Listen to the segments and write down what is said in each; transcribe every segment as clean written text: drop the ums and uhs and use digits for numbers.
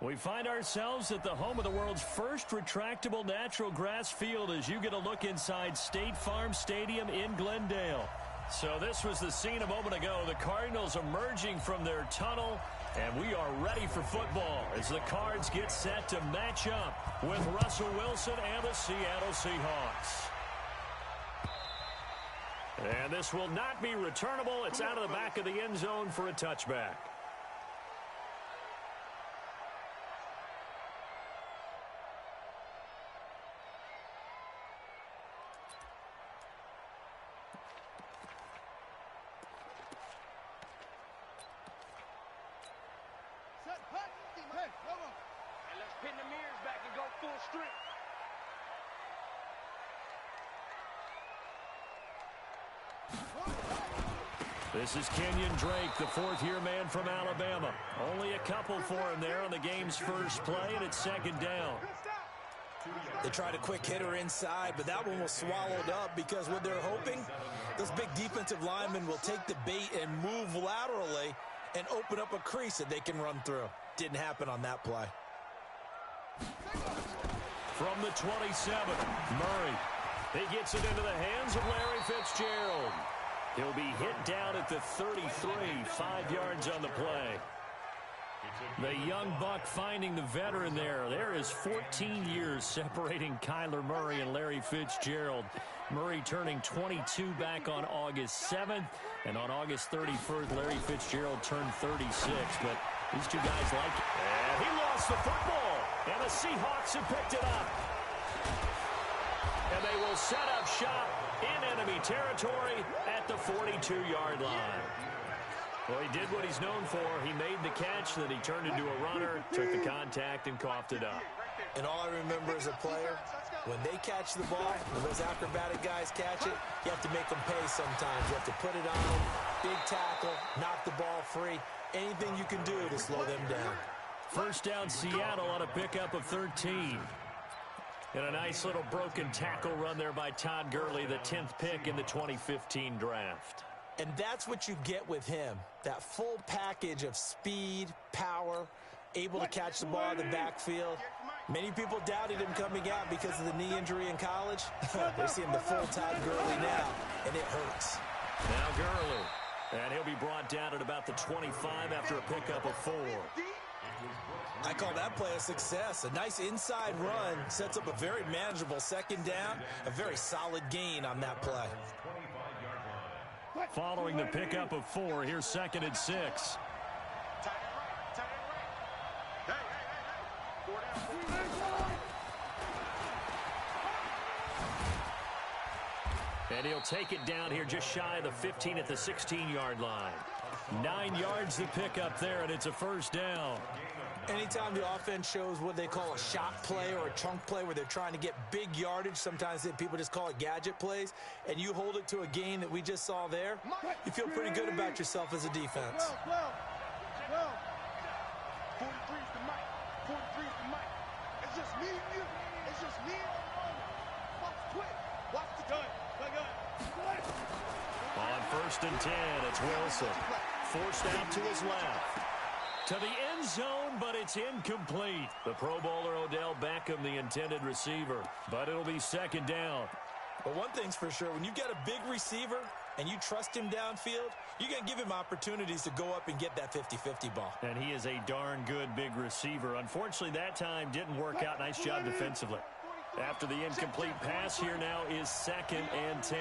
We find ourselves at the home of the world's first retractable natural grass field as you get a look inside State Farm Stadium in Glendale. So this was the scene a moment ago. The Cardinals emerging from their tunnel, and we are ready for football as the Cards get set to match up with Russell Wilson and the Seattle Seahawks. And this will not be returnable. It's out of the back of the end zone for a touchback. This is Kenyon Drake, the fourth-year man from Alabama. Only a couple for him there on the game's first play, and it's second down. They tried a quick hitter inside, but that one was swallowed up because what they're hoping, this big defensive lineman will take the bait and move laterally and open up a crease that they can run through. Didn't happen on that play. From the 27, Murray. He gets it into the hands of Larry Fitzgerald. He'll be hit down at the 33, 5 yards on the play. The young buck finding the veteran there. There is 14 years separating Kyler Murray and Larry Fitzgerald. Murray turning 22 back on August 7th, and on August 31st, Larry Fitzgerald turned 36. But these two guys like it. And he lost the football, and the Seahawks have picked it up. And they will set up shop in enemy territory at the 42-yard line. Well, he did what he's known for. He made the catch, then he turned into a runner, took the contact, and coughed it up. And all I remember as a player, when they catch the ball, when those acrobatic guys catch it, you have to make them pay sometimes. You have to put it on them, big tackle, knock the ball free. Anything you can do to slow them down. First down, Seattle on a pickup of 13. And a nice little broken tackle run there by Todd Gurley, the 10th pick in the 2015 draft. And that's what you get with him, that full package of speed, power, able to catch the ball in the backfield. Many people doubted him coming out because of the knee injury in college. They're seeing the full Todd Gurley now, and it hurts. Now Gurley, and he'll be brought down at about the 25 after a pickup of 4. I call that play a success. A nice inside run sets up a very manageable second down, a very solid gain on that play. Following the pickup of 4, here's second and 6. And he'll take it down here just shy of the 15 at the 16-yard line. 9 yards to pick up there, and it's a first down. Anytime the offense shows what they call a shot play or a chunk play where they're trying to get big yardage, sometimes people just call it gadget plays, and you hold it to a gain that we just saw there, you feel pretty good about yourself as a defense. 43's the mic. 43's the mic. It's just me and you. It's just me and you. Watch quick. Watch the gun. On first and 10, it's Wilson. Forced out to his left. To the end zone, but it's incomplete. The Pro Bowler Odell Beckham, the intended receiver. But it'll be second down. But one thing's for sure, when you get a big receiver and you trust him downfield, you're going to give him opportunities to go up and get that 50-50 ball. And he is a darn good big receiver. Unfortunately, that time didn't work out. Nice job defensively. After the incomplete pass, here now is second and 10.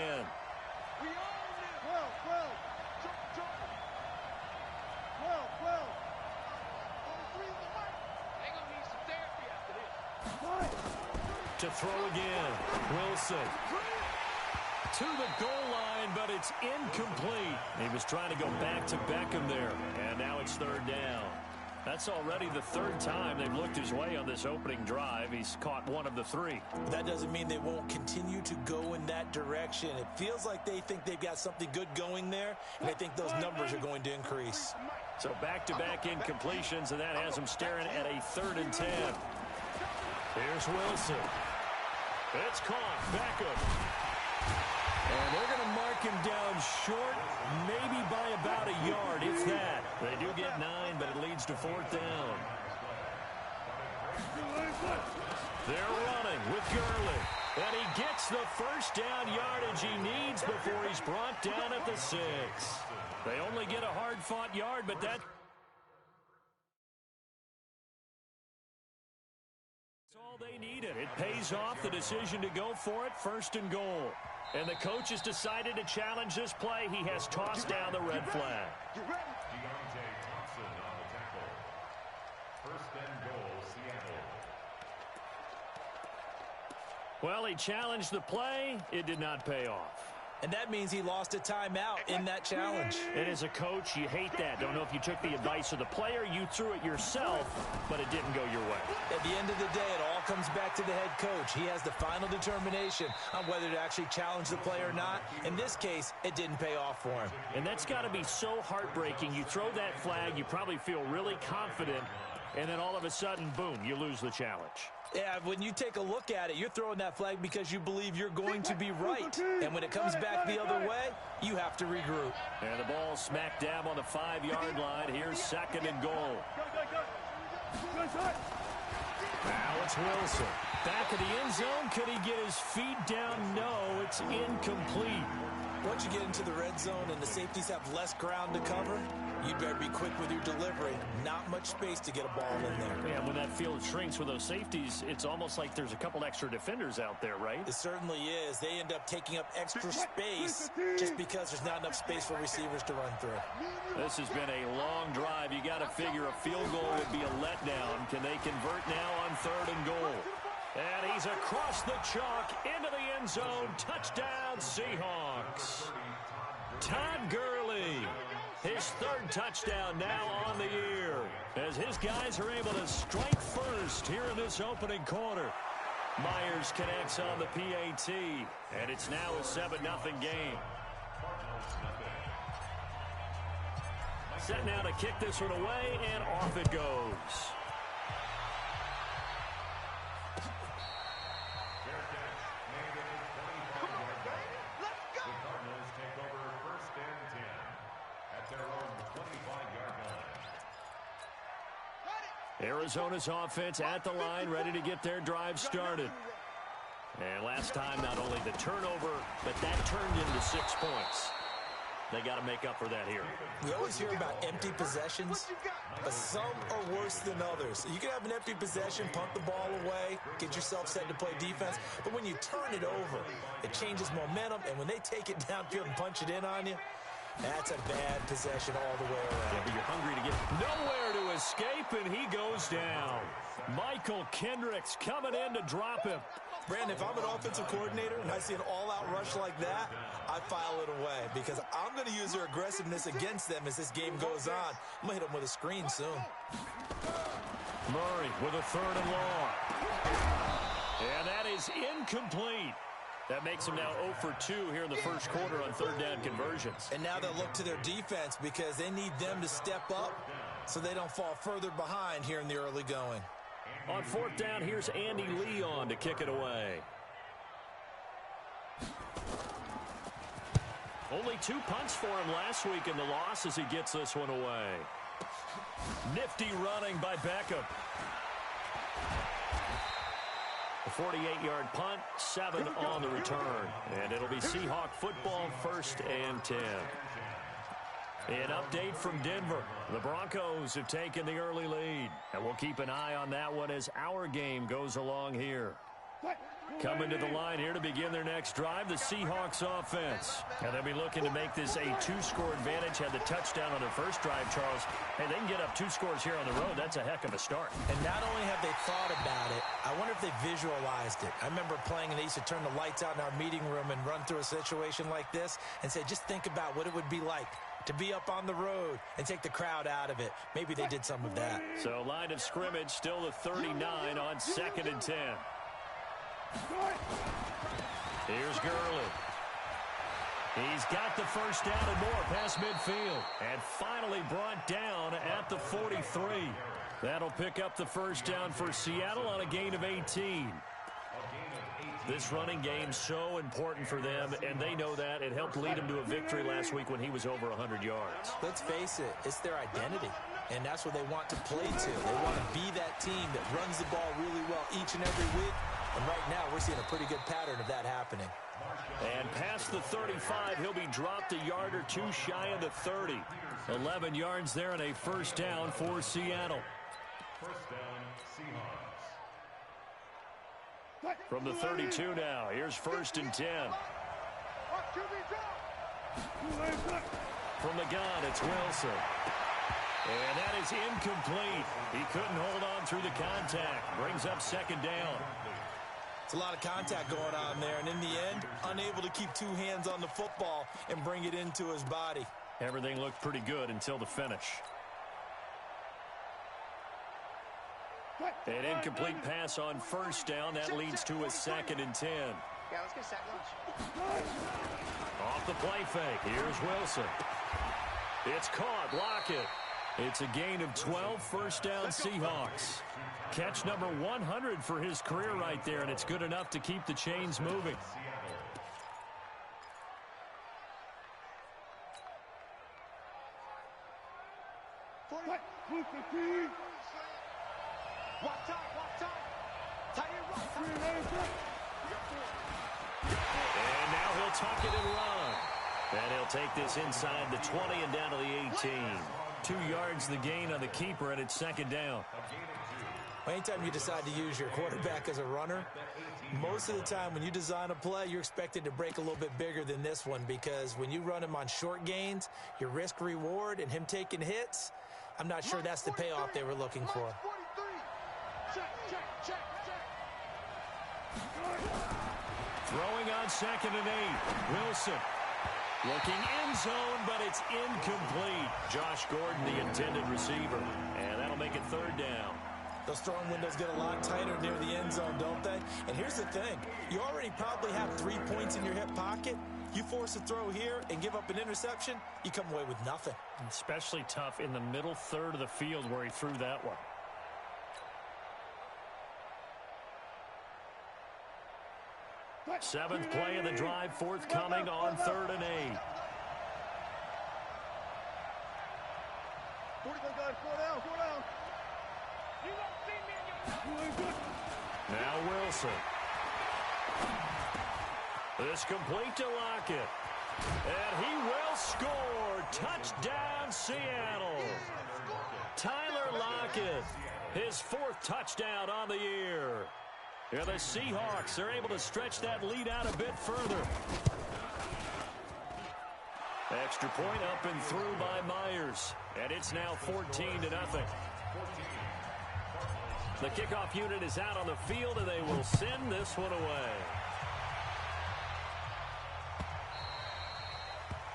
To throw again, Wilson to the goal line, but it's incomplete. He was trying to go back to Beckham there, and now it's third down. That's already the third time they've looked his way on this opening drive. He's caught one of the 3. That doesn't mean they won't continue to go in that direction. It feels like they think they've got something good going there, and I think those numbers are going to increase. So back-to-back incompletions, and that has them staring at a third and 10. Here's Wilson. It's caught. Beckham. And they're going to mark him down short, maybe by about a yard, if that. They do get 9, but it leads to fourth down. They're running with Gurley. And he gets the first down yardage he needs before he's brought down at the 6. They only get a hard-fought yard, but that's all they needed. It pays off the decision to go for it, 1st and goal. And the coach has decided to challenge this play. He has tossed down the red flag. Deontay Thompson on the tackle. 1st and goal, Seattle. Well, he challenged the play. It did not pay off. And that means he lost a timeout in that challenge. And as a coach, you hate that. Don't know if you took the advice of the player. You threw it yourself, but it didn't go your way. At the end of the day, it all comes back to the head coach. He has the final determination on whether to actually challenge the play or not. In this case, it didn't pay off for him. And that's got to be so heartbreaking. You throw that flag, you probably feel really confident, and then all of a sudden, boom, you lose the challenge. Yeah, when you take a look at it, you're throwing that flag because you believe you're going to be right. And when it comes back the other way, you have to regroup. And the ball smack dab on the 5-yard line. Here's 2nd and goal. Now it's Wilson. Back of the end zone. Could he get his feet down? No, it's incomplete. Once you get into the red zone and the safeties have less ground to cover, you better be quick with your delivery. Not much space to get a ball in there. Yeah, when that field shrinks with those safeties, it's almost like there's a couple extra defenders out there, right? It certainly is. They end up taking up extra space just because there's not enough space for receivers to run through. This has been a long drive. You got to figure a field goal would be a letdown. Can they convert now on 3rd and goal? And he's across the chalk into the end zone. Touchdown, Seahawks. Todd Gurley, his 3rd touchdown now on the year, as his guys are able to strike first here in this opening quarter. Myers connects on the PAT, and it's now a 7-0 game. Set now to kick this one away, and off it goes. Arizona's offense at the line, ready to get their drive started. And last time, not only the turnover, but that turned into 6 points. They got to make up for that here. We always hear about empty possessions, but some are worse than others. You can have an empty possession, punt the ball away, get yourself set to play defense, but when you turn it over, it changes momentum, and when they take it downfield and punch it in on you, that's a bad possession all the way around. Yeah, but you're hungry to get nowhere to escape, and he goes down. Michael Kendricks coming in to drop him. Brandon, if I'm an offensive coordinator and I see an all-out rush like that, I file it away because I'm going to use their aggressiveness against them as this game goes on. I'm going to hit them with a screen soon. Murray with a 3rd and long. And that is incomplete. That makes them now 0 for 2 here in the first quarter on 3rd down conversions. And now they'll look to their defense because they need them to step up so they don't fall further behind here in the early going. On 4th down, here's Andy Leon to kick it away. Only 2 punts for him last week in the loss as he gets this one away. Nifty running by Beckham. A 48-yard punt, 7 on the return. And it'll be Seahawk football, 1st and 10. An update from Denver. The Broncos have taken the early lead. And we'll keep an eye on that one as our game goes along here. Coming to the line here to begin their next drive, the Seahawks offense. And they'll be looking to make this a 2-score advantage. Had the touchdown on their first drive, Charles. Hey, they can get up 2 scores here on the road. That's a heck of a start. And not only have they thought about it, I wonder if they visualized it. I remember playing and they used to turn the lights out in our meeting room and run through a situation like this and say, just think about what it would be like to be up on the road and take the crowd out of it. Maybe they did some of that. So line of scrimmage still the 39 on 2nd and 10. Here's Gurley. He's got the first down and more past midfield. And finally brought down at the 43. That'll pick up the first down for Seattle on a gain of 18. This running game so important for them, and they know that. It helped lead them to a victory last week when he was over 100 yards. Let's face it, it's their identity. And that's what they want to play to. They want to be that team that runs the ball really well each and every week. And right now, we're seeing a pretty good pattern of that happening. And past the 35, he'll be dropped a yard or two shy of the 30. 11 yards there and a first down for Seattle. First down, Seahawks. From the 32 now, here's 1st and 10. From the gun, it's Wilson. And that is incomplete. He couldn't hold on through the contact. Brings up 2nd down. It's a lot of contact going on there, and in the end, unable to keep two hands on the football and bring it into his body. Everything looked pretty good until the finish. An incomplete pass on 1st down. That leads to a 2nd and 10. Yeah, let's get sack lunch. Off the play fake. Here's Wilson. It's caught. Lockett. It's a gain of 12. First down, Seahawks. Catch number 100 for his career right there, and it's good enough to keep the chains moving. And now he'll tuck it and run. And he'll take this inside the 20 and down to the 18. 2 yards the gain on the keeper, and it's 2nd down. Anytime you decide to use your quarterback as a runner, most of the time when you design a play, you're expected to break a little bit bigger than this one, because when you run him on short gains, your risk-reward and him taking hits, I'm not sure that's the payoff they were looking for. Throwing on 2nd and 8. Wilson. Looking end zone, but it's incomplete. Josh Gordon, the intended receiver. And that'll make it 3rd down. Those throwing windows get a lot tighter near the end zone, don't they? And here's the thing. You already probably have 3 points in your hip pocket. You force a throw here and give up an interception, you come away with nothing. Especially tough in the middle third of the field where he threw that one. Seventh play of the drive, forthcoming on 3rd and 8. Now Wilson. This complete to Lockett. And he will score. Touchdown, Seattle. Tyler Lockett, his 4th touchdown on the year. Yeah, the Seahawks are able to stretch that lead out a bit further. Extra point up and through by Myers. And it's now 14-0. The kickoff unit is out on the field, and they will send this one away.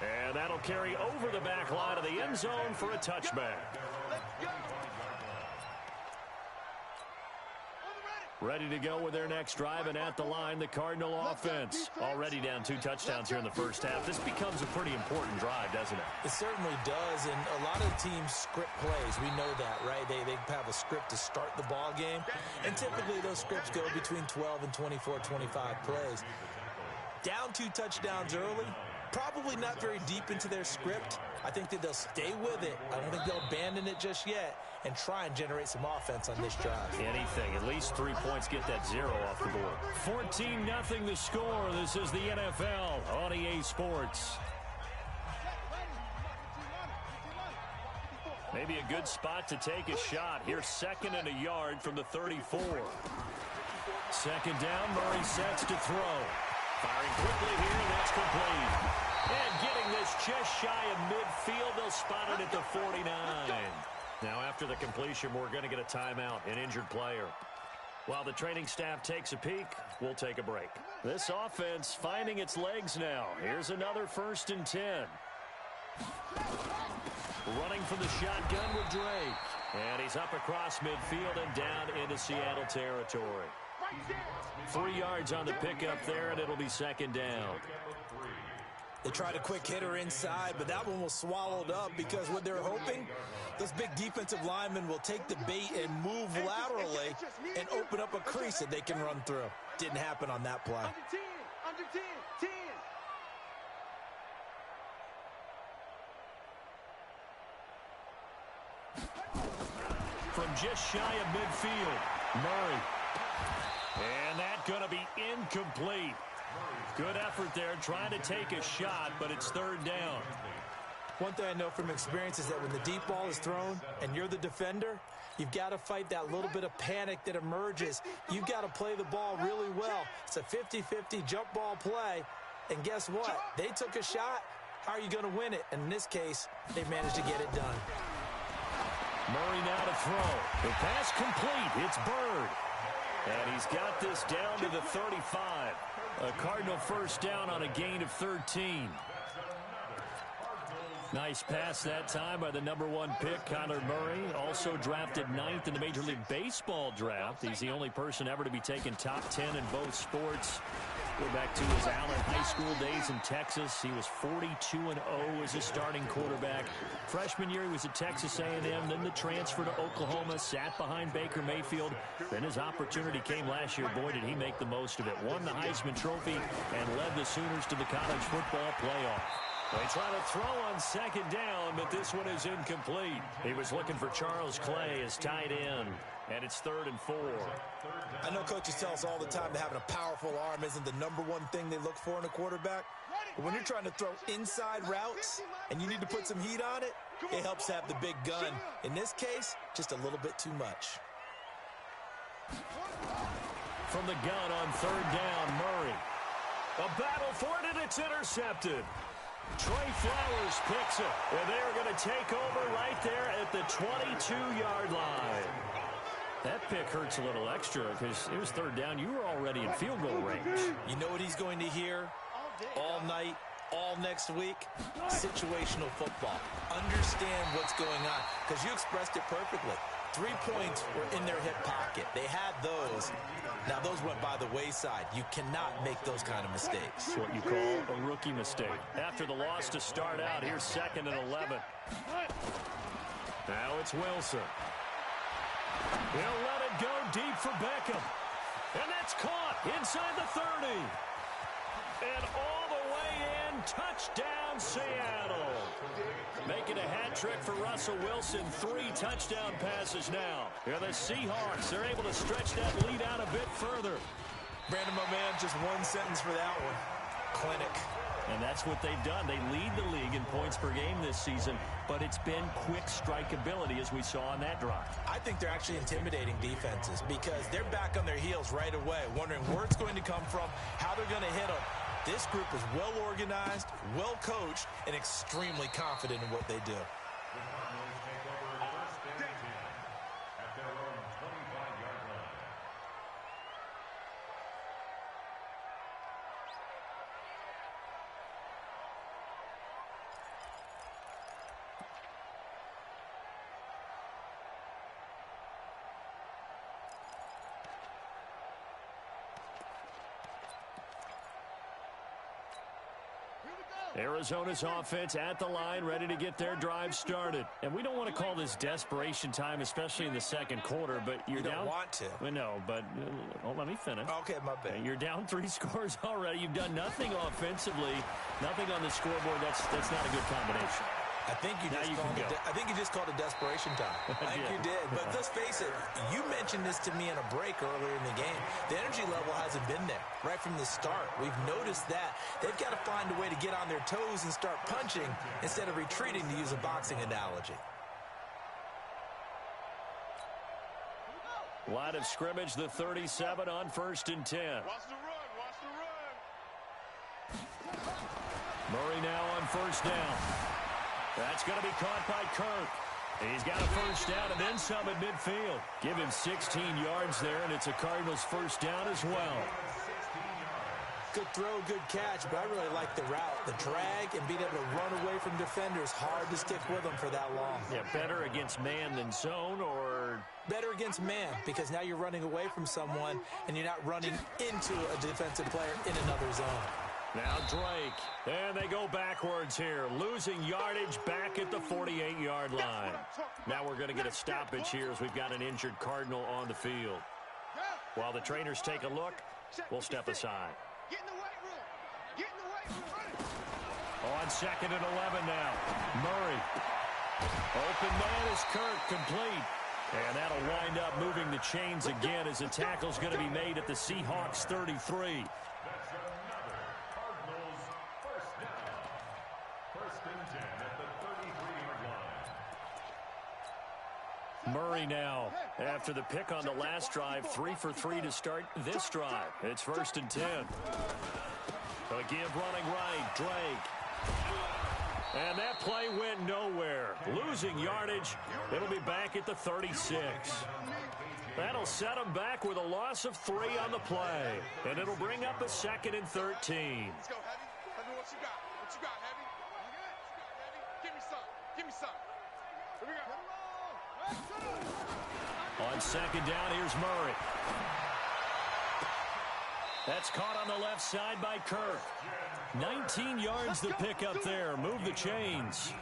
And that'll carry over the back line of the end zone for a touchback. Ready to go with their next drive, and at the line, the Cardinal offense. Already down 2 touchdowns here in the first half. This becomes a pretty important drive, doesn't it? It certainly does, and a lot of teams script plays. We know that, right? They have a script to start the ball game, and typically those scripts go between 12 and 24, 25 plays. Down 2 touchdowns early, probably not very deep into their script. I think that they'll stay with it. I don't think they'll abandon it just yet and try and generate some offense on this drive. Anything. At least 3 points, get that 0 off the board. 14-0 the score. This is the NFL on EA Sports. Maybe a good spot to take a shot. Here's 2nd and a yard from the 34. 2nd down, Murray sets to throw. Firing quickly here, and that's complete. And getting this just shy of midfield, they'll spot it at the 49. Now, after the completion, we're going to get a timeout, an injured player. While the training staff takes a peek, we'll take a break. This offense finding its legs now. Here's another 1st and 10. Running from the shotgun with Drake. And he's up across midfield and down into Seattle territory. 3 yards on the pickup there, and it'll be 2nd down. They tried a quick hitter inside, but that one was swallowed up because what they're hoping, those big defensive linemen will take the bait and move laterally and open up a crease that they can run through. Didn't happen on that play. Under 10, 10. just shy of midfield. Murray. And that's going to be incomplete. Good effort there trying to take a shot, but it's third down. One thing I know from experience is that when the deep ball is thrown and you're the defender, you've got to fight that little bit of panic that emerges. You've got to play the ball really well. It's a 50-50 jump ball play. And guess what? They took a shot. How are you going to win it? And in this case, they managed to get it done. Murray now to throw. The pass complete. It's Byrd. And he's got this down to the 35. A Cardinal first down on a gain of 13. Nice pass that time by the #1 pick, Kyler Murray. Also drafted 9th in the Major League Baseball draft. He's the only person ever to be taken top 10 in both sports. Go back to his Allen High School days in Texas. He was 42-0 as a starting quarterback. Freshman year, he was at Texas A&M. Then the transfer to Oklahoma, sat behind Baker Mayfield. Then his opportunity came last year. Boy, did he make the most of it. Won the Heisman Trophy and led the Sooners to the college football playoff. They try to throw on second down, but this one is incomplete. He was looking for Charles Clay as tight end, and it's 3rd and 4. I know coaches tell us all the time that having a powerful arm isn't the #1 thing they look for in a quarterback. But when you're trying to throw inside routes and you need to put some heat on it, it helps have the big gun. In this case, just a little bit too much. From the gun on 3rd down, Murray. A battle for it, and it's intercepted. Trey Flowers picks it, and they're going to take over right there at the 22-yard line. That pick hurts a little extra because it was 3rd down. You were already in field goal range. You know what he's going to hear all night, all next week? Situational football. Understand what's going on because you expressed it perfectly. 3 points were in their hip pocket. They had those. Now, those went by the wayside. You cannot make those kind of mistakes. It's what you call a rookie mistake. After the loss to start out, here's 2nd and 11. Now it's Wilson. He'll let it go deep for Beckham. And that's caught inside the 30. And all the way in, touchdown Seattle. Making a hat trick for Russell Wilson. 3 touchdown passes now. Yeah, the Seahawks, they're able to stretch that lead out a bit further. Brandon, my man, just one sentence for that one. Clinic. And that's what they've done. They lead the league in points per game this season, but it's been quick strikeability as we saw on that drive. I think they're actually intimidating defenses because they're back on their heels right away, wondering where it's going to come from, how they're going to hit them. This group is well organized, well coached, and extremely confident in what they do. The Cardinals take over 1st and 10 at their own 25-yard line. Arizona's offense at the line, ready to get their drive started. And we don't want to call this desperation time, especially in the second quarter, but you're down. You don't want to. I know, but let me finish. Okay, my bad. You're down 3 scores already. You've done nothing offensively, nothing on the scoreboard. That's not a good combination. I think you just called it desperation time. I think you did. But let's face it, you mentioned this to me in a break earlier in the game. The energy level hasn't been there right from the start. We've noticed that. They've got to find a way to get on their toes and start punching instead of retreating, to use a boxing analogy. Line of scrimmage, the 37 on 1st and 10. Watch the run. Watch the run. Murray now on 1st down. That's going to be caught by Kirk. He's got a first down and then some at midfield. Give him 16 yards there, and it's a Cardinals first down as well. Good throw, good catch, but I really like the route. The drag and being able to run away from defenders, hard to stick with them for that long. Yeah, better against man than zone, or better against man, because now you're running away from someone and you're not running into a defensive player in another zone. Now Drake, and they go backwards here, losing yardage back at the 48-yard line. Now we're going to get a stoppage here as we've got an injured Cardinal on the field. While the trainers take a look, we'll step aside. Get in the weight room. Get in the weight room. On 2nd and 11 now. Murray. Open man is Kirk, complete. And that'll wind up moving the chains again as the tackle's going to be made at the Seahawks 33. That's another Cardinals first down. First and 10 at the 33-yard line. Murray now, after the pick on the last drive, 3 for 3 to start this drive. It's first and 10. A give running right, Drake. And that play went nowhere. Losing yardage. It'll be back at the 36. That'll set them back with a loss of 3 on the play. And it'll bring up a second and 13. Let's go, Heavy. Tell me what you got. What you got, Heavy? Give me some. Give me some. Here we go. On second down, here's Murray. That's caught on the left side by Kirk. 19 yards to pick up there. Move the chains.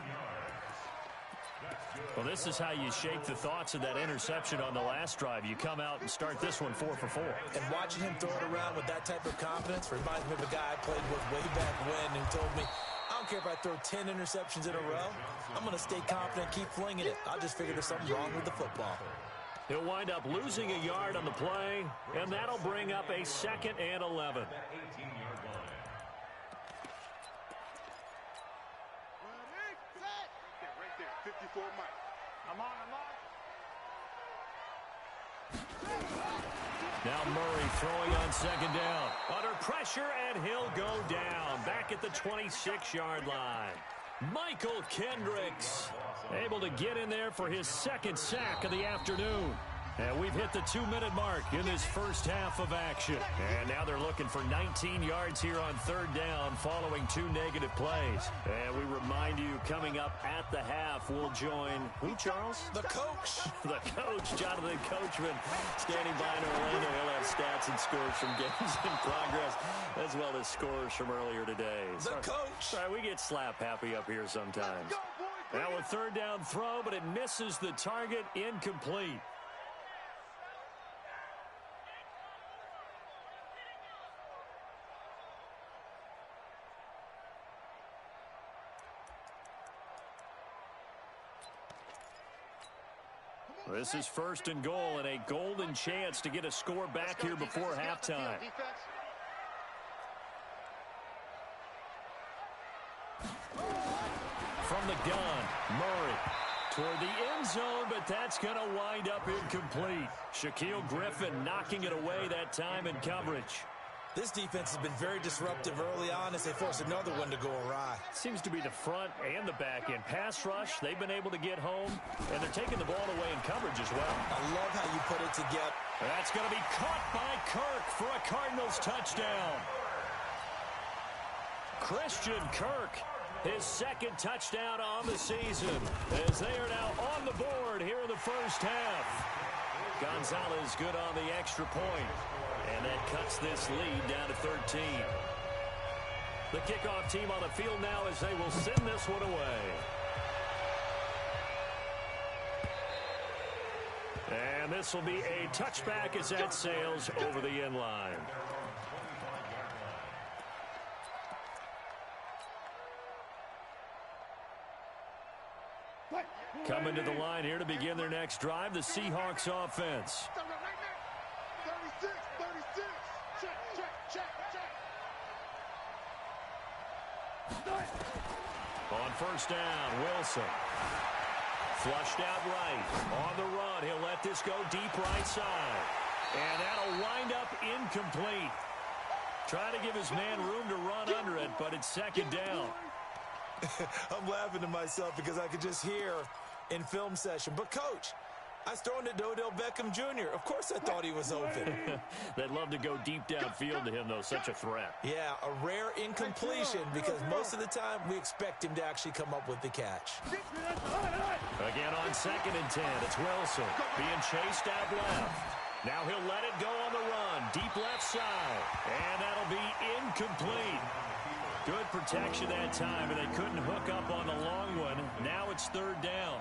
Well, this is how you shape the thoughts of that interception on the last drive. You come out and start this one 4 for 4. And watching him throw it around with that type of confidence reminds me of a guy I played with way back when who told me, I don't care if I throw 10 interceptions in a row. I'm going to stay confident, keep flinging it. I just figured there's something wrong with the football. He'll wind up losing a yard on the play, and that'll bring up a second and 11. That 18-yard line. Right there, 54 Mike. I'm on. Now Murray throwing on second down. Under pressure, and he'll go down. Back at the 26-yard line. Michael Kendricks able to get in there for his second sack of the afternoon. And we've hit the 2-minute mark in this first half of action. And now they're looking for 19 yards here on third down following 2 negative plays. And we remind you, coming up at the half, we'll join who, Charles? The coach. The coach, Jonathan Coachman, standing by in Orlando. He'll have stats and scores from games in progress, as well as scores from earlier today. The coach. Sorry, we get slap happy up here sometimes. Now a third down throw, but it misses the target, incomplete. This is first and goal and a golden chance to get a score back here before halftime. From the gun, Murray toward the end zone, but that's going to wind up incomplete. Shaquille Griffin knocking it away that time in coverage. This defense has been very disruptive early on as they force another one to go awry. Seems to be the front and the back end. Pass rush, they've been able to get home, and they're taking the ball away in coverage as well. I love how you put it together. That's going to be caught by Kirk for a Cardinals touchdown. Christian Kirk, his second touchdown on the season, as they are now on the board here in the first half. Gonzalez good on the extra point. And that cuts this lead down to 13. The kickoff team on the field now as they will send this one away. And this will be a touchback as that sails over the end line. Coming to the line here to begin their next drive, the Seahawks offense. 36. Check. On first down, Wilson. Flushed out right. On the run, he'll let this go deep right side. And that'll wind up incomplete. Trying to give his man room to run under it, but it's second down. I'm laughing to myself because I could just hear in film session. But, Coach, I was throwing it to Odell Beckham Jr. Of course I thought he was open. They'd love to go deep downfield to him, though. Such a threat. Yeah, a rare incompletion because most of the time we expect him to actually come up with the catch. Again on second and 10, it's Wilson being chased out left. Now he'll let it go on the run, deep left side, and that'll be incomplete. Good protection that time, and they couldn't hook up on the long one. Now it's third down.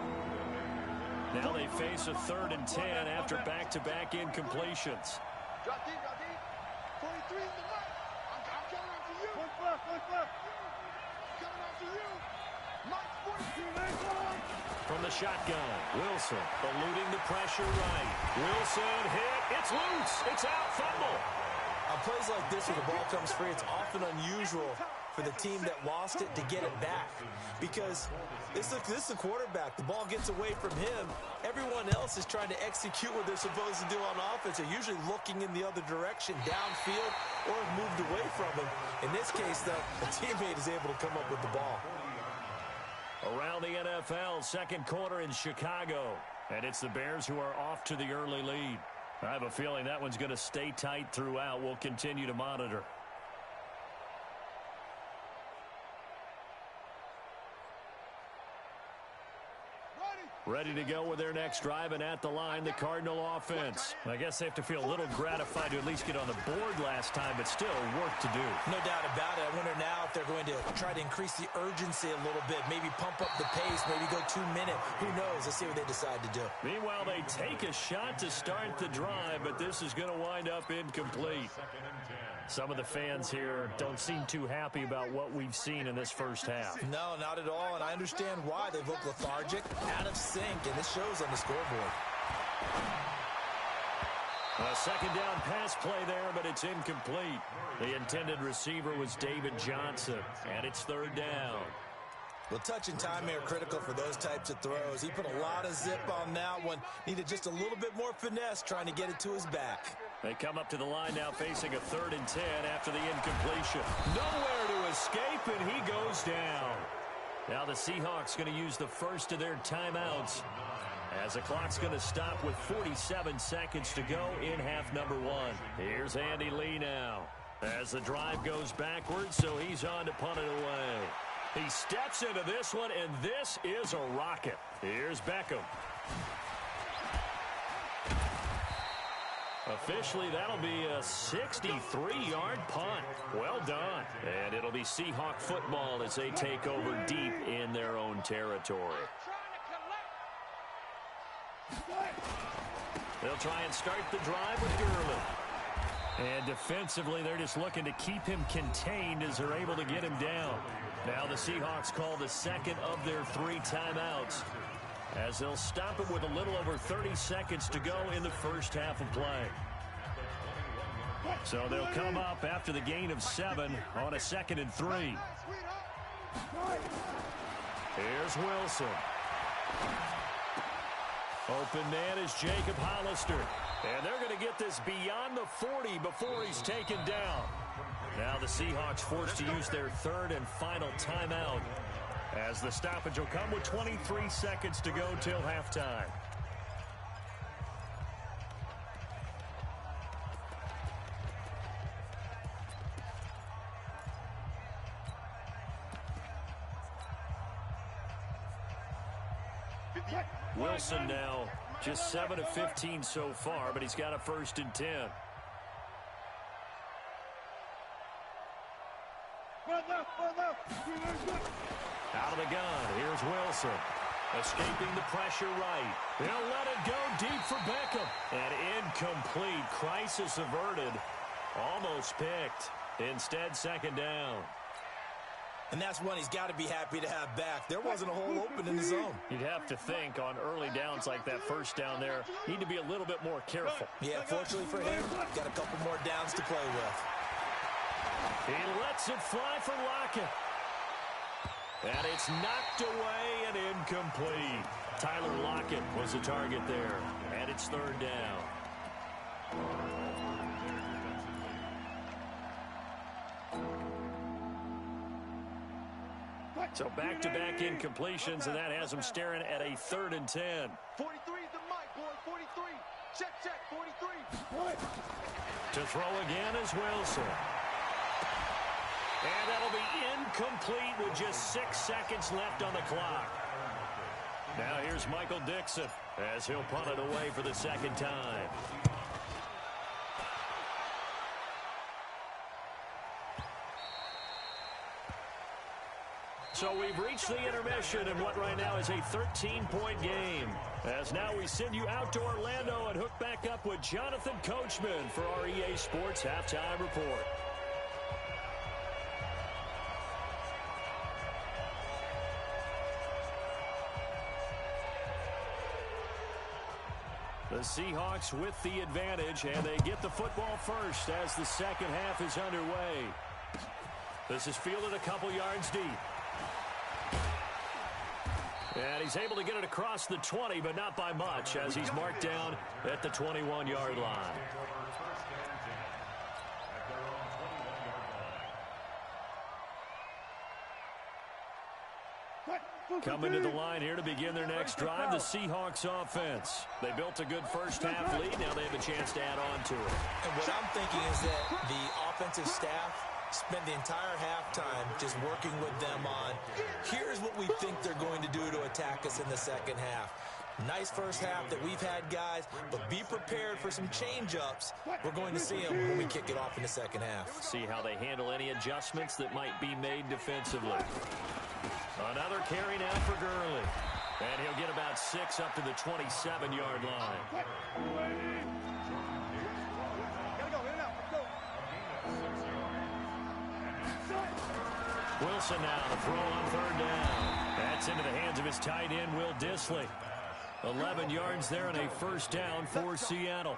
Now they face a 3rd and 10 after back-to-back incompletions. Drop deep. 43 in the right. I'm counting out for you. One left. Counting out for you. Mike, 42. from the shotgun. Wilson eluding the pressure right. Wilson hit. It's loose. It's out. Fumble. On plays like this where the ball comes free, it's often unusual for the team that lost it to get it back. Because this is the quarterback. The ball gets away from him. Everyone else is trying to execute what they're supposed to do on offense. They're usually looking in the other direction, downfield, or have moved away from him. In this case, though, a teammate is able to come up with the ball. Around the NFL, second quarter in Chicago. And it's the Bears who are off to the early lead. I have a feeling that one's going to stay tight throughout. We'll continue to monitor. Ready to go with their next drive, and at the line, the Cardinal offense. I guess they have to feel a little gratified to at least get on the board last time, but still work to do. No doubt about it. I wonder now if they're going to try to increase the urgency a little bit, maybe pump up the pace, maybe go 2 minute. Who knows? Let's see what they decide to do. Meanwhile, they take a shot to start the drive, but this is going to wind up incomplete. Some of the fans here don't seem too happy about what we've seen in this first half. No, not at all, and I understand why. They've looked lethargic, out of sync, and this shows on the scoreboard. A second down pass play there, but it's incomplete. The intended receiver was David Johnson, and it's third down. Well, touch and time are critical for those types of throws. He put a lot of zip on that one. Needed just a little bit more finesse trying to get it to his back. They come up to the line now facing a 3rd and 10 after the incompletion. Nowhere to escape, and he goes down. Now the Seahawks going to use the first of their timeouts as the clock's going to stop with 47 seconds to go in half number 1. Here's Andy Lee now as the drive goes backwards, so he's on to punt it away. He steps into this one, and this is a rocket. Here's Beckham. Officially, that'll be a 63-yard punt. Well done. And it'll be Seahawk football as they take over deep in their own territory. They'll try and start the drive with Gurley. And defensively, they're just looking to keep him contained as they're able to get him down. Now the Seahawks call the second of their 3 timeouts as they'll stop him with a little over 30 seconds to go in the first half of play. So they'll come up after the gain of 7 on a 2nd and 3. Here's Wilson. Open man is Jacob Hollister. And they're going to get this beyond the 40 before he's taken down. Now the Seahawks forced to use their 3rd and final timeout as the stoppage will come with 23 seconds to go till halftime. Wilson now just 7 of 15 so far, but he's got a 1st and 10. Out of the gun, here's Wilson. Escaping the pressure right. They'll let it go deep for Beckham. And incomplete. Crisis averted. Almost picked. Instead, 2nd down. And that's one he's got to be happy to have back. There wasn't a hole open in the zone. You'd have to think on early downs like that 1st down there, need to be a little bit more careful. Yeah, fortunately for him, got a couple more downs to play with. He lets it fly for Lockett. And it's knocked away and incomplete. Tyler Lockett was the target there. And it's 3rd down. So back-to-back incompletions, and that has them staring at a 3rd and 10. 43 is the mic, boy. 43. Check, 43. To throw again is Wilson. And that'll be incomplete with just 6 seconds left on the clock. Now here's Michael Dixon as he'll punt it away for the 2nd time. So we've reached the intermission in what right now is a 13-point game. As now we send you out to Orlando and hook back up with Jonathan Coachman for our EA Sports Halftime Report. The Seahawks with the advantage, and they get the football first as the second half is underway. This is fielded a couple yards deep. And he's able to get it across the 20, but not by much, as he's marked down at the 21-yard line. Coming to the line here to begin their next drive, the Seahawks offense. They built a good first-half lead. Now they have a chance to add on to it. And what I'm thinking is that the offensive staff spent the entire halftime just working with them on, here's what we think they're going to do to attack us in the second half. Nice first half that we've had, guys, but be prepared for some change-ups. We're going to see them when we kick it off in the second half. See how they handle any adjustments that might be made defensively. Another carry now for Gurley. And he'll get about 6 up to the 27-yard line. Wilson now to throw on third down. That's into the hands of his tight end, Will Dissly. 11 yards there and a first down for Seattle.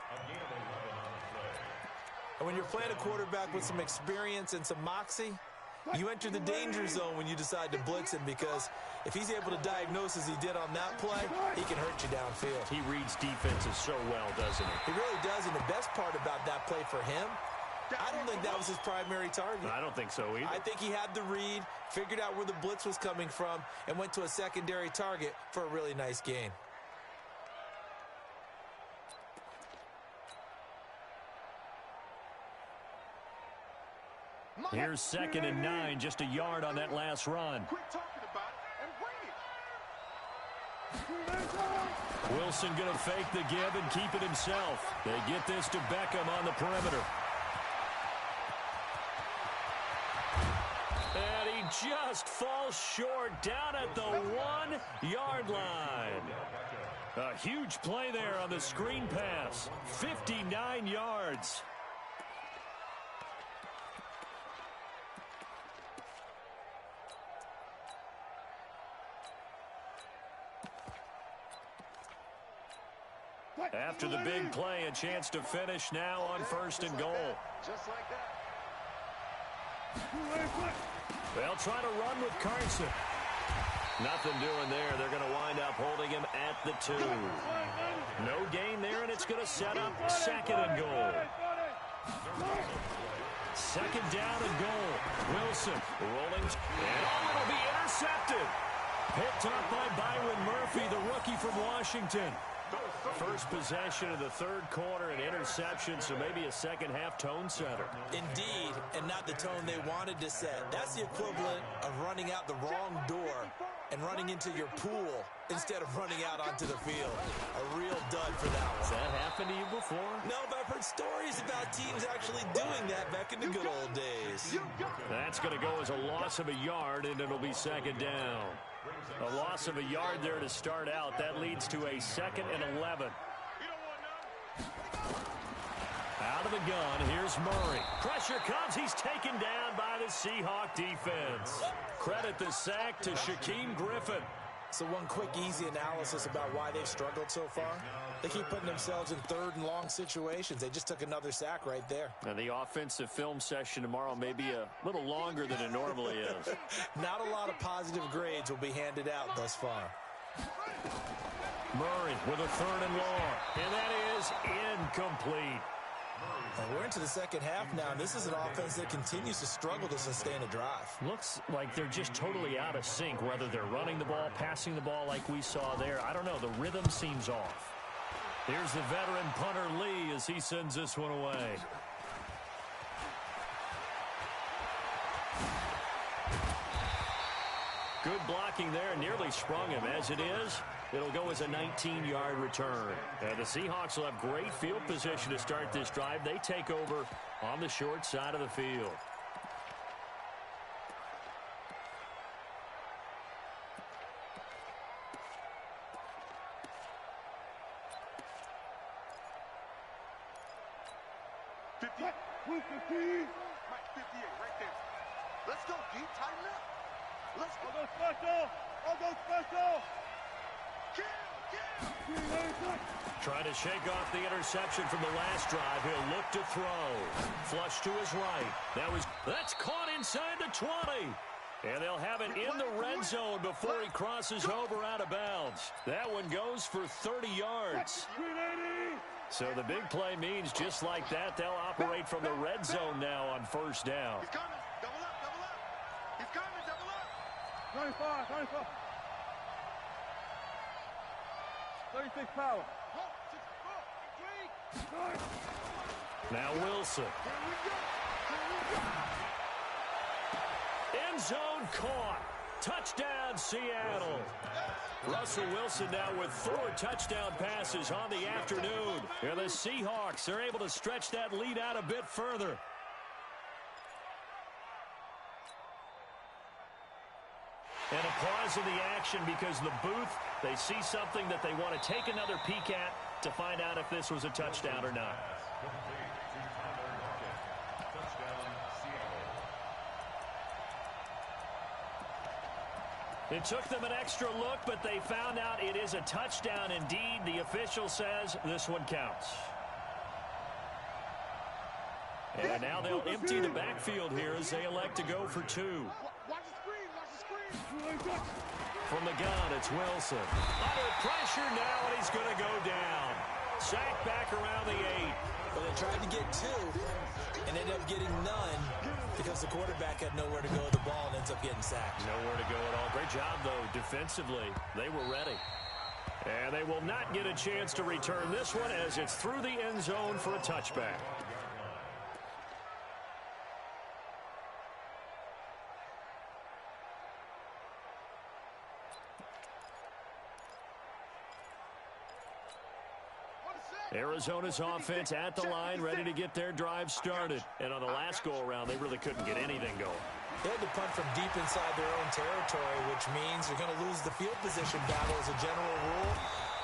And when you're playing a quarterback with some experience and some moxie, you enter the danger zone when you decide to blitz him, because if he's able to diagnose as he did on that play, he can hurt you downfield. He reads defenses so well, doesn't he? He really does, and the best part about that play for him, I don't think that was his primary target. I don't think so either. I think he had the read, figured out where the blitz was coming from, and went to a secondary target for a really nice gain. Here's 2nd and 9, just a yard on that last run. Quit talking about it and bring it. Wilson going to fake the give and keep it himself. They get this to Beckham on the perimeter. And he just falls short down at the 1-yard line. A huge play there on the screen pass. 59 yards. After the big play, a chance to finish now on 1st and goal. Just like that. They'll try to run with Carson. Nothing doing there. They're going to wind up holding him at the 2. No gain there, and it's going to set up 2nd and goal. 2nd down and goal. Wilson rolling, and it'll be intercepted. Picked up by Byron Murphy, the rookie from Washington. First possession of the 3rd quarter, an interception, so maybe a second-half tone setter. Indeed, and not the tone they wanted to set. That's the equivalent of running out the wrong door and running into your pool instead of running out onto the field. A real dud for that one. Has that happened to you before? No, but I've heard stories about teams actually doing that back in the good old days. That's going to go as a loss of a yard, and it'll be 2nd down. A loss of a yard there to start out. That leads to a 2nd and 11. Out of the gun, here's Murray. Pressure comes. He's taken down by the Seahawk defense. Credit the sack to Shaquem Griffin. So one quick, easy analysis about why they've struggled so far. They keep putting themselves in 3rd and long situations. They just took another sack right there. And the offensive film session tomorrow may be a little longer than it normally is. Not a lot of positive grades will be handed out thus far. Murray with a 3rd and long. And that is incomplete. And we're into the second half now, and this is an offense that continues to struggle to sustain a drive. Looks like they're just totally out of sync, whether they're running the ball, passing the ball like we saw there. I don't know. The rhythm seems off. Here's the veteran punter Lee as he sends this one away. Good blocking there, nearly sprung him. As it is, it'll go as a 19-yard return. And the Seahawks will have great field position to start this drive. They take over on the short side of the field. Mike 58 right there. Let's go, D. Tighten up. Let's go. I'll go special. I'll go special. Kill. Trying to shake off the interception from the last drive. He'll look to throw. Flush to his right. That's caught inside the 20. And they'll have it in the red zone before he crosses over out of bounds. That one goes for 30 yards. So the big play means just like that, they'll operate from the red zone now on first down. He's coming. Double up, double up. He's coming, double up. 25. 36 power. Now Wilson. End zone caught. Touchdown, Seattle. Russell Wilson now with 4 touchdown passes on the afternoon. And the Seahawks are able to stretch that lead out a bit further. And a pause in the action because the booth, they see something that they want to take another peek at to find out if this was a touchdown or not. It took them an extra look, but they found out it is a touchdown indeed. The official says this one counts. And now they'll empty the backfield here as they elect to go for 2. Watch the screen, watch the screen. From the gun, it's Wilson. Under pressure now, and he's going to go down. Sacked back around the 8. Well, they tried to get 2 and ended up getting none because the quarterback had nowhere to go with the ball and ends up getting sacked. Nowhere to go at all. Great job, though, defensively. They were ready. And they will not get a chance to return this one as it's through the end zone for a touchback. Arizona's offense at the line, ready to get their drive started. And on the last go-around, they really couldn't get anything going. They had to punt from deep inside their own territory, which means they're going to lose the field position battle as a general rule.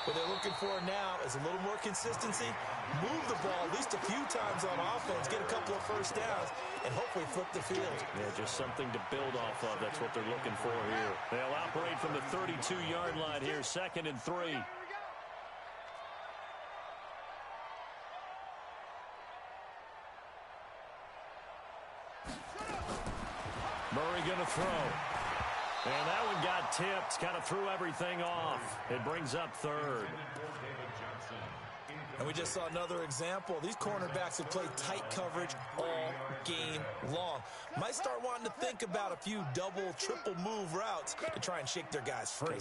What they're looking for now is a little more consistency, move the ball at least a few times on offense, get a couple of first downs, and hopefully flip the field. Yeah, just something to build off of. That's what they're looking for here. They'll operate from the 32-yard line here, 2nd and 3. Murray going to throw. And that one got tipped. Kind of threw everything off. It brings up 3rd. And we just saw another example. These cornerbacks have played tight coverage all game long. Might start wanting to think about a few double, triple move routes to try and shake their guys free.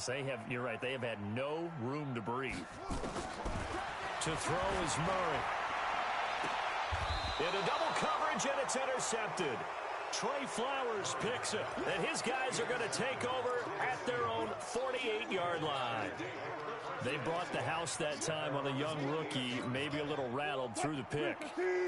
You're right, they have had no room to breathe. To throw is Murray. Into double coverage, and it's intercepted. Trey Flowers picks it, and his guys are going to take over at their own 48-yard line. They brought the house that time on the young rookie, maybe a little rattled through the pick.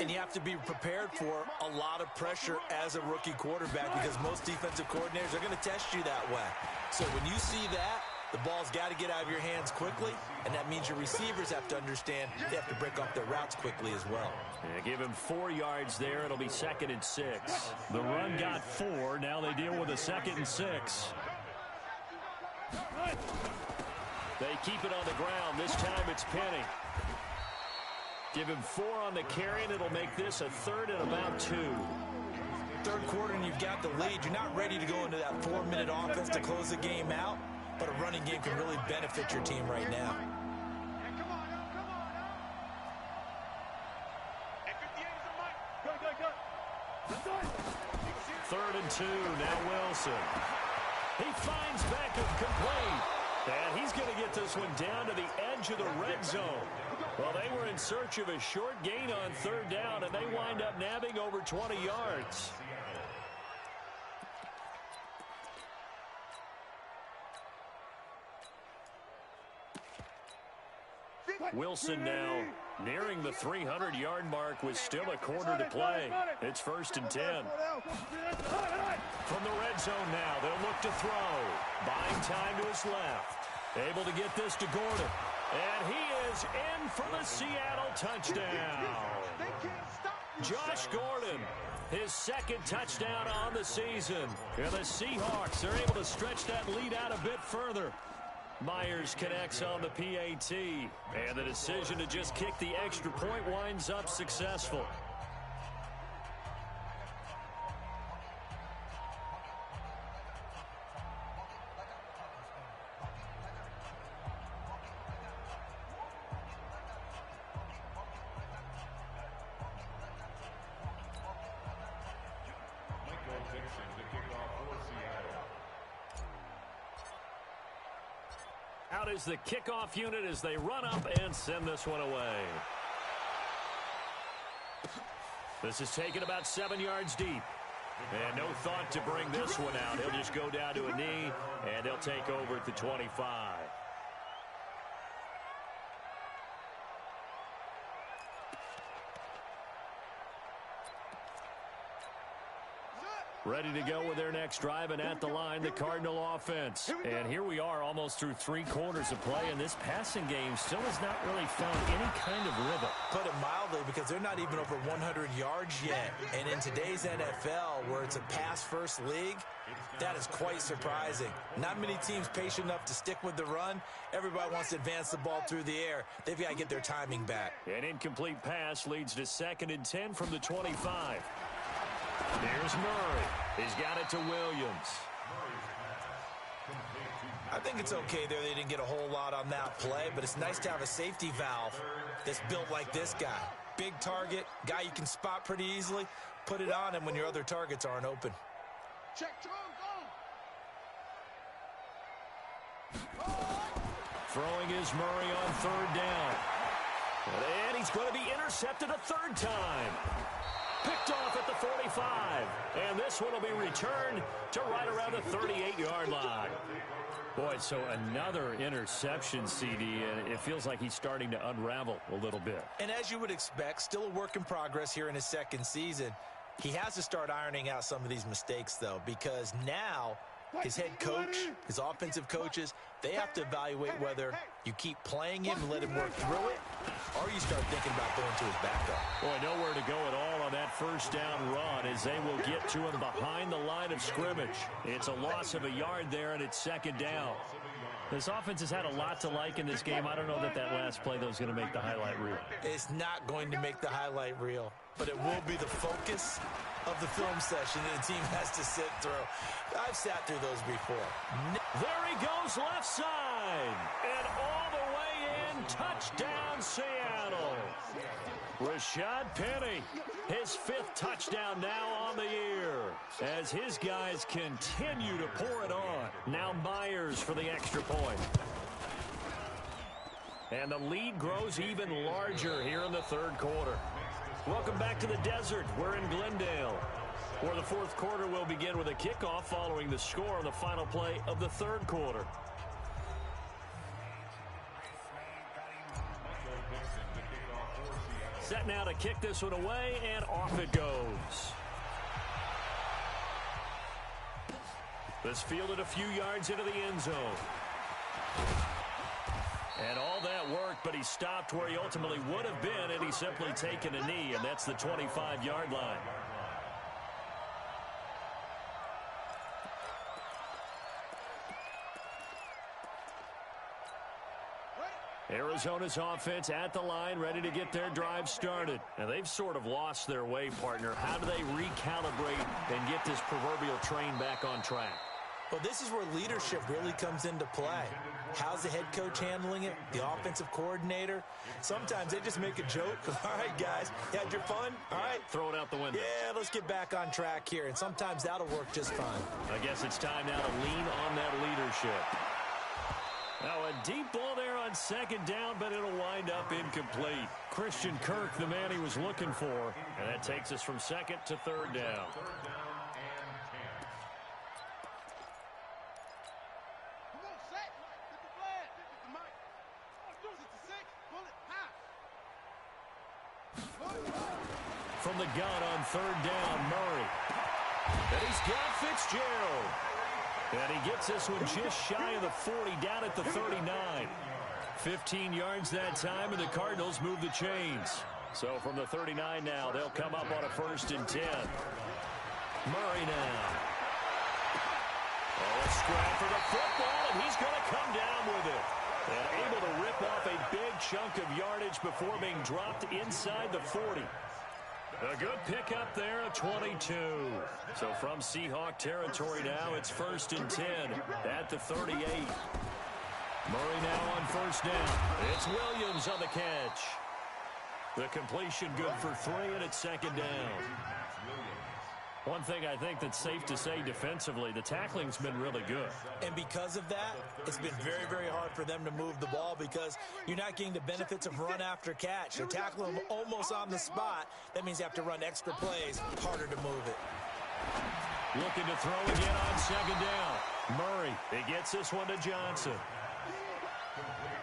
And you have to be prepared for a lot of pressure as a rookie quarterback because most defensive coordinators are going to test you that way. So when you see that, the ball's got to get out of your hands quickly, and that means your receivers have to understand they have to break off their routes quickly as well. Yeah, give him 4 yards there. It'll be 2nd and 6. The run got 4. Now they deal with a 2nd and 6. They keep it on the ground. This time it's Penny. Give him 4 on the carry, and it'll make this a 3rd and about 2. Third quarter, and you've got the lead. You're not ready to go into that 4-minute offense to close the game out, but a running game can really benefit your team right now. Third and 2, now Wilson. He finds Beckham complete. And he's going to get this one down to the edge of the red zone. Well, they were in search of a short gain on 3rd down, and they wind up nabbing over 20 yards. Wilson now nearing the 300-yard mark with still a quarter to play. It's 1st and 10. From the red zone now, they'll look to throw. Buying time to his left. Able to get this to Gordon. And he is in for the Seattle touchdown. Josh Gordon, his 2nd touchdown on the season. And the Seahawks are able to stretch that lead out a bit further. Myers connects on the PAT, and the decision to just kick the extra point winds up successful. Out is the kickoff unit as they run up and send this one away. This is taken about 7 yards deep. And no thought to bring this one out. He'll just go down to a knee, and they'll take over at the 25. Ready to go with their next drive, and at the line, the Cardinal offense. And here we are almost through 3 quarters of play, and this passing game still has not really found any kind of rhythm. Put it mildly, because they're not even over 100 yards yet. And in today's NFL, where it's a pass-first league, that is quite surprising. Not many teams patient enough to stick with the run. Everybody wants to advance the ball through the air. They've got to get their timing back. An incomplete pass leads to 2nd and 10 from the 25. Here's Murray. He's got it to Williams. I think it's okay there. They didn't get a whole lot on that play, but it's nice to have a safety valve that's built like this guy. Big target, guy you can spot pretty easily. Put it on him when your other targets aren't open. Check, go. Throwing is Murray on 3rd down. And he's going to be intercepted a 3rd time. Picked off at the 45. And this one will be returned to right around the 38-yard line. Boy, so another interception, CD, and it feels like he's starting to unravel a little bit. And as you would expect, still a work in progress here in his 2nd season. He has to start ironing out some of these mistakes, though, because now his head coach, his offensive coaches, they have to evaluate whether you keep playing him and let him work through it, or you start thinking about going to his backup. Boy, nowhere to go at all on that 1st down run as they will get to him behind the line of scrimmage. It's a loss of a yard there, and it's 2nd down. This offense has had a lot to like in this game. I don't know that last play, though, is going to make the highlight reel. It's not going to make the highlight reel, but it will be the focus of the film session that the team has to sit through. I've sat through those before. There he goes left side. And all the way in, touchdown Seattle. Rashad Penny, his 5th touchdown now on the year as his guys continue to pour it on. Now Myers for the extra point. And the lead grows even larger here in the 3rd quarter. Welcome back to the desert. We're in Glendale, where the 4th quarter will begin with a kickoff following the score on the final play of the 3rd quarter. Set now to kick this one away, and off it goes. This fielded a few yards into the end zone. And all that worked, but he stopped where he ultimately would have been, and he's simply taken a knee, and that's the 25-yard line. Arizona's offense at the line, ready to get their drive started. And they've sort of lost their way, partner. How do they recalibrate and get this proverbial train back on track? Well, this is where leadership really comes into play. How's the head coach handling it? The offensive coordinator? Sometimes they just make a joke. All right, guys, you had your fun? All right. Throw it out the window. Yeah, let's get back on track here. And sometimes that'll work just fine. I guess it's time now to lean on that leadership. Now a deep ball there on 2nd down, but it'll wind up incomplete. Christian Kirk, the man he was looking for. And that takes us from 2nd to 3rd down. From the gun on 3rd down, Murray. And he's got Fitzgerald. And he gets this one just shy of the 40, down at the 39. 15 yards that time, and the Cardinals move the chains. So from the 39 now, they'll come up on a 1st and 10. Murray now. Oh, scrap for the football, and he's going to come down with it. And able to rip off a big chunk of yardage before being dropped inside the 40. A good pickup there of 22. So from Seahawk territory now, it's 1st and 10 at the 38. Murray now on 1st down. It's Williams on the catch. The completion good for 3, and it's 2nd down. One thing I think that's safe to say defensively, the tackling's been really good. And because of that, it's been very, very hard for them to move the ball because you're not getting the benefits of run after catch. They're tackling them almost on the spot. That means you have to run extra plays, harder to move it. Looking to throw again on 2nd down. Murray, he gets this one to Johnson.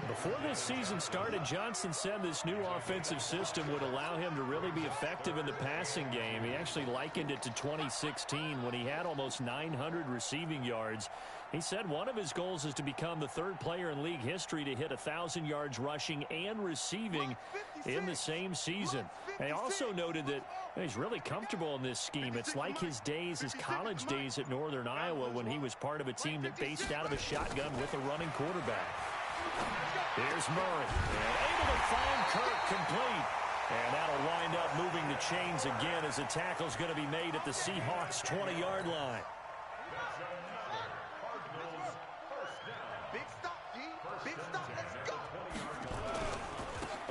Before this season started, Johnson said this new offensive system would allow him to really be effective in the passing game. He actually likened it to 2016 when he had almost 900 receiving yards. He said one of his goals is to become the 3rd player in league history to hit 1,000 yards rushing and receiving in the same season. And he also noted that he's really comfortable in this scheme. It's like his college days at Northern Iowa when he was part of a team that based out of a shotgun with a running quarterback. Here's Murray, able to find Kirk complete. And that'll wind up moving the chains again as the tackle's going to be made at the Seahawks' 20-yard line. Big stop, G. Big stop. Let's go.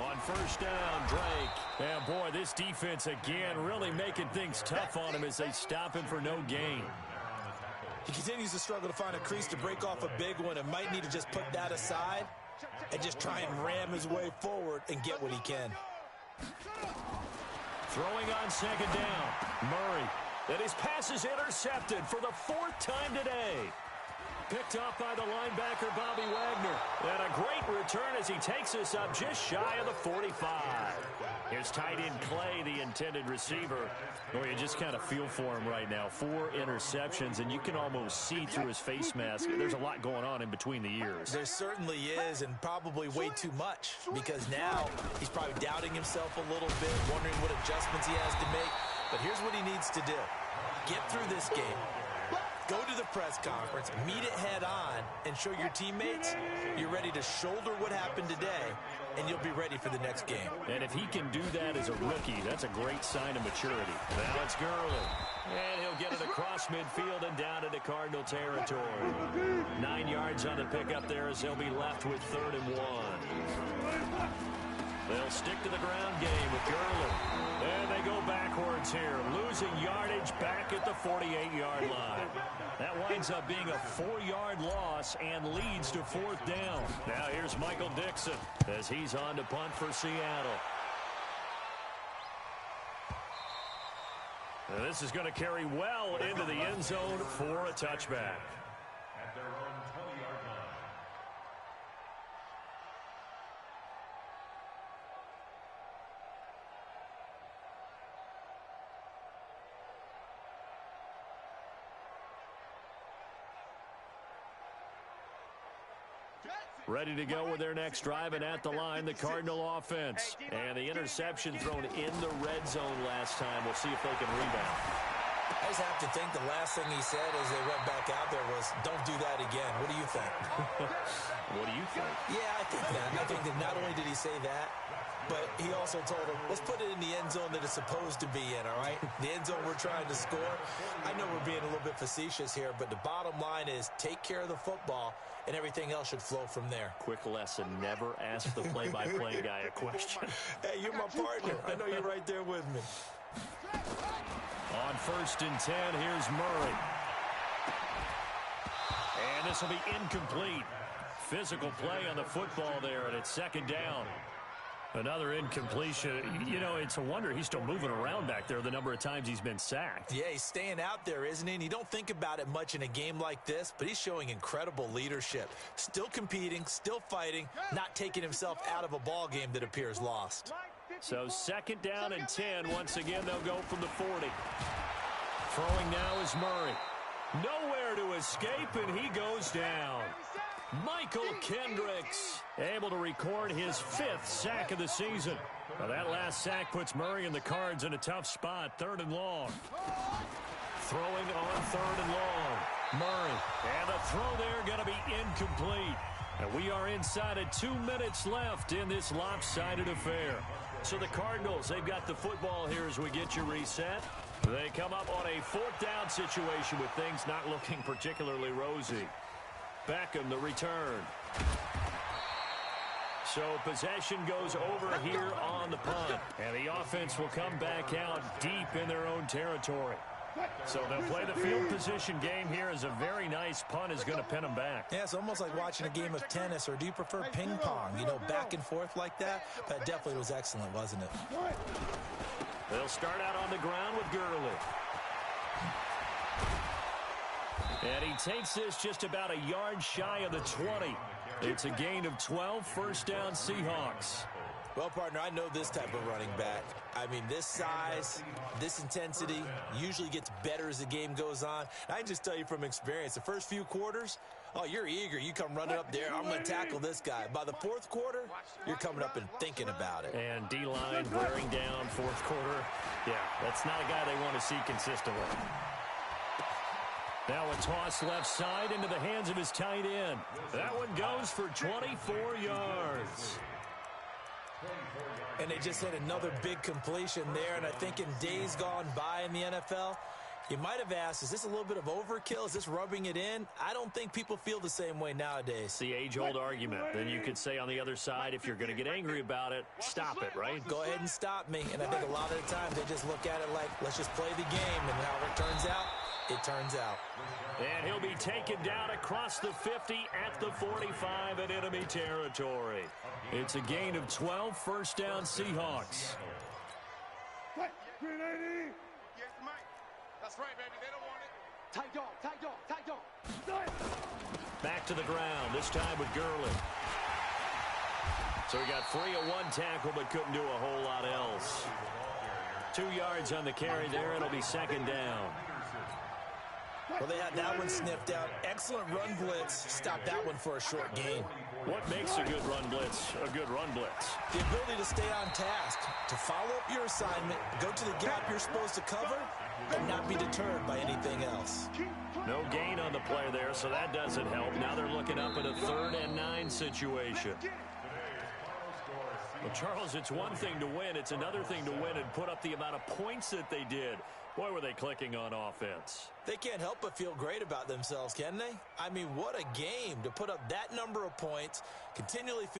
On 1st down, Drake. And boy, this defense again really making things tough on him as they stop him for no gain. He continues to struggle to find a crease to break off a big one and might need to just put that aside and just try and ram his way forward and get what he can. Throwing on 2nd down, Murray. And his pass is intercepted for the 4th time today. Picked off by the linebacker, Bobby Wagner. And a great return as he takes us up just shy of the 45. Here's tight end Clay, the intended receiver. Boy, you just kind of feel for him right now. 4 interceptions, and you can almost see through his face mask. There's a lot going on in between the ears. There certainly is, and probably way too much, because now he's probably doubting himself a little bit, wondering what adjustments he has to make. But here's what he needs to do. Get through this game. Go to the press conference, meet it head on, and show your teammates you're ready to shoulder what happened today, and you'll be ready for the next game. And if he can do that as a rookie, that's a great sign of maturity. Now it's Gurley. And he'll get it across midfield and down into Cardinal territory. 9 yards on the pickup there as they'll be left with 3rd and 1. They'll stick to the ground game with Gurley. And they go backwards here, losing yardage back at the 48-yard line. That winds up being a 4-yard loss and leads to 4th down. Now here's Michael Dixon as he's on to punt for Seattle. And this is going to carry well into the end zone for a touchback. At their own 20-yard line. Ready to go with their next drive, and at the line, the Cardinal offense. And the interception thrown in the red zone last time. We'll see if they can rebound. I just have to think the last thing he said as they went back out there was, don't do that again. What do you think? What do you think? Yeah, I think that. I think that not only did he say that, but he also told him, let's put it in the end zone that it's supposed to be in, all right? The end zone we're trying to score. I know we're being a little bit facetious here, but the bottom line is take care of the football, and everything else should flow from there. Quick lesson, never ask the play-by-play guy a question. Hey, you're my partner. I know you're right there with me. On 1st and 10, here's Murray. And this will be incomplete. Physical play on the football there, and it's 2nd down. Another incompletion. You know, it's a wonder he's still moving around back there the number of times he's been sacked. Yeah, he's staying out there, isn't he? And you don't think about it much in a game like this, but he's showing incredible leadership. Still competing, still fighting, not taking himself out of a ball game that appears lost. So 2nd down and 10. Once again, they'll go from the 40. Throwing now is Murray. Nowhere to escape, and he goes down. Michael Kendricks able to record his 5th sack of the season. Now that last sack puts Murray and the Cards in a tough spot. 3rd and long. Throwing on 3rd and long. Murray. And the throw there going to be incomplete. And we are inside of 2 minutes left in this lopsided affair. So the Cardinals, they've got the football here as we get you reset. They come up on a 4th down situation with things not looking particularly rosy. Beckham, the return. So possession goes over here on the punt. And the offense will come back out deep in their own territory. So they'll play the field position game here as a very nice punt is going to pin them back. Yeah, it's almost like watching a game of tennis, or do you prefer ping pong? You know, back and forth like that? But it definitely was excellent, wasn't it? They'll start out on the ground with Gurley. And he takes this just about a yard shy of the 20. It's a gain of 12, first down Seahawks. Well, partner, I know this type of running back. I mean, this size, this intensity usually gets better as the game goes on. I can just tell you from experience, the first few quarters, oh, you're eager. You come running up there, I'm going to tackle this guy. By the 4th quarter, you're coming up and thinking about it. And D-line wearing down 4th quarter. Yeah, that's not a guy they want to see consistently. Now a toss left side into the hands of his tight end. That one goes for 24 yards. And they just had another big completion there. And I think in days gone by in the NFL, you might have asked, is this a little bit of overkill? Is this rubbing it in? I don't think people feel the same way nowadays. It's the age-old argument. Then you could say on the other side, if you're going to get angry about it, stop it, right? Go ahead and stop me. And I think a lot of the times they just look at it like, let's just play the game. And however it turns out, it turns out. And he'll be taken down across the 50 at the 45 in enemy territory. It's a gain of 12, first down Seahawks. Grenade! Yes, Mike. That's right, baby. They don't want it. Tight dog, tight dog, tight dog. Back to the ground, this time with Gurley. So he got free of one tackle, but couldn't do a whole lot else. 2 yards on the carry there. It'll be second down. Well, they had that one sniffed out. Excellent run blitz. Stop that one for a short gain. What makes a good run blitz a good run blitz? The ability to stay on task, to follow up your assignment, go to the gap you're supposed to cover, and not be deterred by anything else. No gain on the play there, so that doesn't help. Now they're looking up at a 3rd and 9 situation. Well, Charles, it's one thing to win. It's another thing to win and put up the amount of points that they did. Boy, were they clicking on offense. They can't help but feel great about themselves, can they? I mean, what a game to put up that number of points, continually